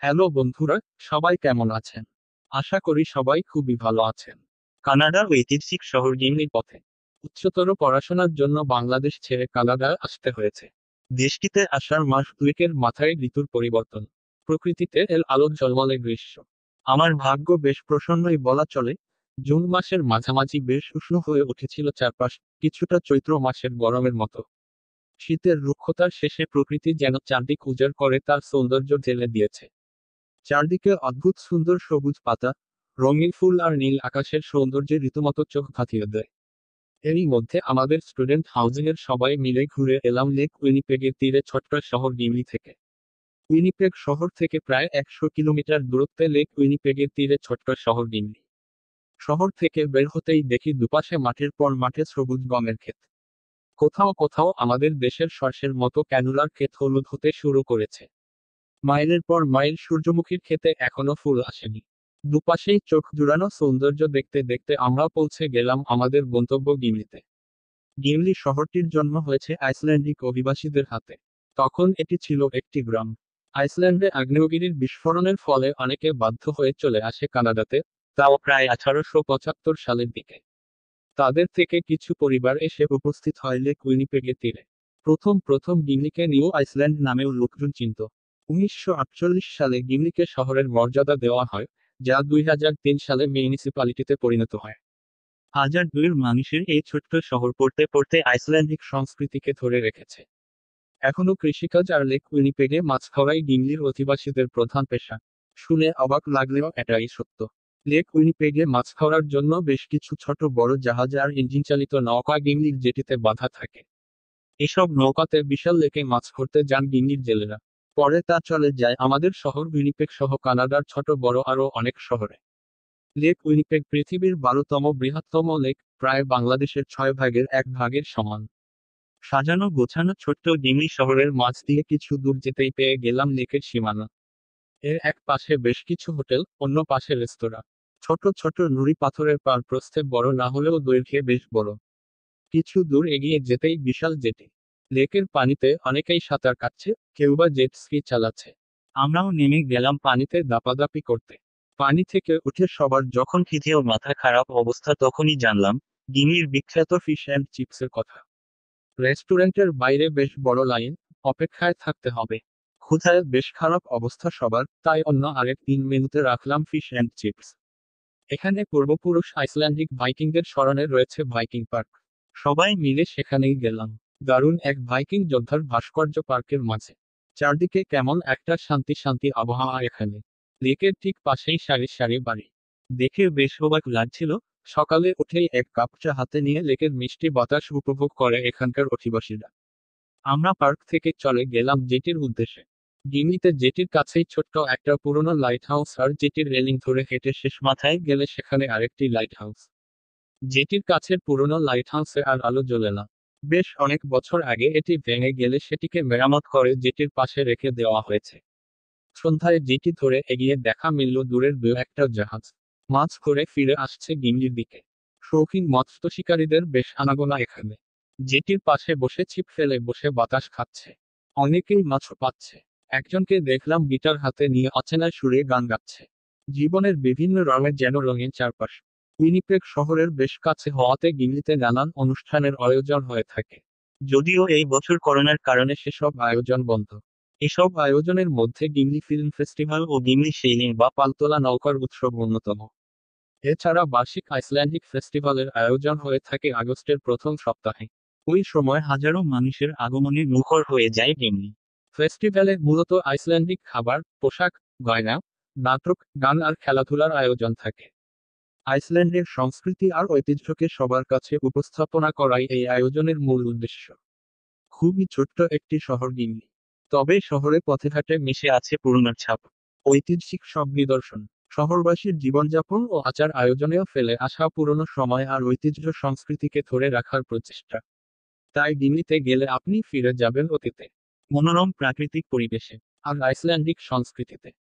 Hello বন্ধুরা, সবাই কেমন আছেন? আশা করি সবাই খুবই ভালো আছেন। কানাডার ঐতিহাসিক শহর গিমলি পথে উচ্চতর পড়াশোনার জন্য বাংলাদেশ ছেড়ে কানাডায় আসতে হয়েছে। দেশটিতে আসার মাস দুয়েকের মাথায় ঋতুর পরিবর্তন, প্রকৃতিতে এল আলো ঝলমলে গ্রীষ্ম। আমার ভাগ্য বেশ প্রসন্নই বলা চলে। জুন মাসের মাঝামাঝি বেশ উষ্ণ হয়ে উঠেছিল চারপাশ, কিছুটা চৈত্র মাসের গরমের মতো। শীতের রুক্ষতার শেষে প্রকৃতি যেন চারদিক উজাড় করে তার সৌন্দর্য ঢেলে দিয়েছে। চারদিকে অদ্ভুত সুন্দর সবুজ পাতা, রঙিন ফুল আর নীল আকাশের সৌন্দর্যে রীতিমতো চোখ ধাঁধিয়ে দেয়। এরই মধ্যে আমাদের স্টুডেন্ট হাউজিং এর সবাই মিলে ঘুরে এলাম লেক উইনিপেগের তীরে ছোট্ট শহর গিমলি থেকে। উইনিপেগ শহর থেকে প্রায় 100 কিলোমিটার দূরত্বে লেক উইনিপেগের তীরে ছোট্ট শহর গিমলি। শহর থেকে বের হতেই দেখি দুপাশে মাঠের পর মাঠে সবুজ গমের ক্ষেত। কোথাও কোথাও আমাদের দেশের সর্ষের মতো ক্যানুলার ক্ষেত হলুদ হতে শুরু করেছে। মাইলের পর মাইল সূর্যমুখীর ক্ষেতে এখনো ফুল আসেনি। দুপাশেই চোখ জুড়ানো সৌন্দর্য দেখতে দেখতে আমরা পৌঁছে গেলাম আমাদের গন্তব্য গিমলিতে। গিমলি শহরটির জন্ম হয়েছে আইসল্যান্ডিক অভিবাসীদের হাতে। তখন এটি ছিল একটি গ্রাম। আইসল্যান্ডে আগ্নেয়গিরির বিস্ফোরণের ফলে অনেকে বাধ্য হয়ে চলে আসে কানাডাতে, তাও প্রায় 1875 সালের দিকে। তাদের থেকে কিছু পরিবার এসে উপস্থিত হয় লেক উইনিপেগের তীরে। প্রথম প্রথম গিমলিকে নিউ আইসল্যান্ড নামেও লোকজন চিনত। 1948 সালে গিমলিকে শহরের মর্যাদা দেওয়া হয়, যা 2003 সালে মিউনিসিপ্যালিটিতে পরিণত হয়। হাজার দুয়ের মানুষের এই ছোট্ট শহর পড়তে পড়তে আইসল্যান্ডিক সংস্কৃতিকে ধরে রেখেছে। এখনো কৃষিকাজ আর লেক উইনিপেগে মাছ ধরাই গিমলির অধিবাসীদের প্রধান পেশা। শুনে অবাক লাগলেও এটাই সত্য। লেক উইনিপেগে মাছ ধরার জন্য বেশ কিছু ছোট বড় জাহাজ আর ইঞ্জিন চালিত নৌকা গিমলির জেটিতে বাঁধা থাকে। এসব নৌকাতে বিশাল লেকে মাছ ধরতে যান গিমলির জেলেরা। পরে তা চলে যায় আমাদের শহর উইনিপেগ সহ কানাডার ছোট বড় আরও অনেক শহরে। লেক উইনিপেগ পৃথিবীর 12তম বৃহত্তম লেক, প্রায় বাংলাদেশের 6 ভাগের 1 ভাগের সমান। সাজানো গোছানো ছোট্ট গিমলি শহরের মাঝ দিয়ে কিছু দূর যেতেই পেয়ে গেলাম লেকের সীমানা। এর এক পাশে বেশ কিছু হোটেল, অন্য পাশে রেস্তোরাঁ। ছোট ছোট নুড়ি পাথরের পার প্রস্থে বড় না হলেও দৈর্ঘ্যে বেশ বড়। কিছু দূর এগিয়ে যেতেই বিশাল জেটি। লেকের পানিতে অনেকেই সাঁতার কাটছে, কেউ বা জেট স্কি চালাচ্ছে। আমরাও নেমে গেলাম পানিতে দাপাদাপি করতে। পানি থেকে উঠে সবার যখন খিদে ও মাথা খারাপ অবস্থা তখনই জানলাম গিনির বিখ্যাত ফিশ অ্যান্ড চিপসের কথা। রেস্টুরেন্টের বাইরে বেশ বড় লাইন, অপেক্ষায় থাকতে হবে। ক্ষুধায় বেশ খারাপ অবস্থা সবার, তাই অন্য আরেক 3 মেনুতে রাখলাম ফিশ অ্যান্ড চিপস। এখানে পূর্বপুরুষ আইসল্যান্ডিক ভাইকিংদের স্মরণে রয়েছে ভাইকিং পার্ক। সবাই মিলে সেখানেই গেলাম। দারুণ এক ভাইকিং যোদ্ধার ভাস্কর্য পার্কের মাঝে। চারদিকে কেমন একটা শান্তি শান্তি আবহাওয়া এখানে। লেকের ঠিক পাশেই সারি সারি বাড়ি। দেখে বেশ অবাক লাগছিল। সকালে উঠেই এক কাপ চা হাতে নিয়ে লেকের মিষ্টি বাতাস উপভোগ করে এখানকার অধিবাসীরা। আমরা পার্ক থেকে চলে গেলাম জেটির উদ্দেশ্যে। গিমলিতে জেটির কাছেই ছোট্ট একটা পুরনো লাইট হাউস আর জেটির রেলিং ধরে হেঁটে শেষ মাথায় গেলে সেখানে আরেকটি লাইট হাউস। জেটির কাছের পুরনো লাইট হাউসে আর আলো জ্বলে না। বেশ অনেক বছর আগে এটি ভেঙে গেলে সেটিকে মেরামত করে জেটির পাশে রেখে দেওয়া হয়েছে। সন্ধ্যায় জেটি ধরে এগিয়ে দেখা মিলল দূরের একটা জাহাজ। মাছ ধরে ফিরে আসছে গিমলির দিকে। শৌখিন মৎস্য শিকারীদের বেশ আনাগোনা এখানে। জেটির পাশে বসে ছিপ ফেলে বসে বাতাস খাচ্ছে। অনেকেই মাছ পাচ্ছে। একজনকে দেখলাম গিটার হাতে নিয়ে অচেনা সুরে গান গাচ্ছে। জীবনের বিভিন্ন রঙে যেন রঙিন চারপাশ। উইনিপেগ শহরের বেশ কাছে হওয়াতে গিমলিতে নানান অনুষ্ঠানের আয়োজন হয়ে থাকে। যদিও এই বছর করোনার কারণে সেসব আয়োজন বন্ধ। এসব আয়োজনের মধ্যে গিমলি ফিল্ম ফেস্টিভ্যাল ও গিমলি সেইলিং বা পালতোলা নৌকার উৎসব অন্যতম। এছাড়া বার্ষিক আইসল্যান্ডিক ফেস্টিভ্যালের আয়োজন হয়ে থাকে আগস্টের প্রথম সপ্তাহে। ওই সময় হাজারো মানুষের আগমনে মুখর হয়ে যায় গিমলি। ফেস্টিভ্যালে মূলত আইসল্যান্ডিক খাবার, পোশাক, গয়না, নাটক, গান আর খেলাধুলার আয়োজন থাকে। আইসল্যান্ডের সংস্কৃতি আর ঐতিহ্যকে সবার কাছে উপস্থাপনা করাই এই আয়োজনের মূল উদ্দেশ্য। খুবই ছোট্ট একটি শহর গিমলি। তবে শহরে পথেঘাটে মিশে আছে পুরনোর ছাপ। ঐতিহাসিক সব নিদর্শন, শহরবাসীর জীবনযাপন ও আচার আয়োজনেও ফেলে আসা পুরনো সময় আর ঐতিহ্য সংস্কৃতিকে ধরে রাখার প্রচেষ্টা। তাই গিমলিতে গেলে আপনি ফিরে যাবেন অতীতে, মনোরম প্রাকৃতিক পরিবেশে আর আইসল্যান্ডিক সংস্কৃতিতে।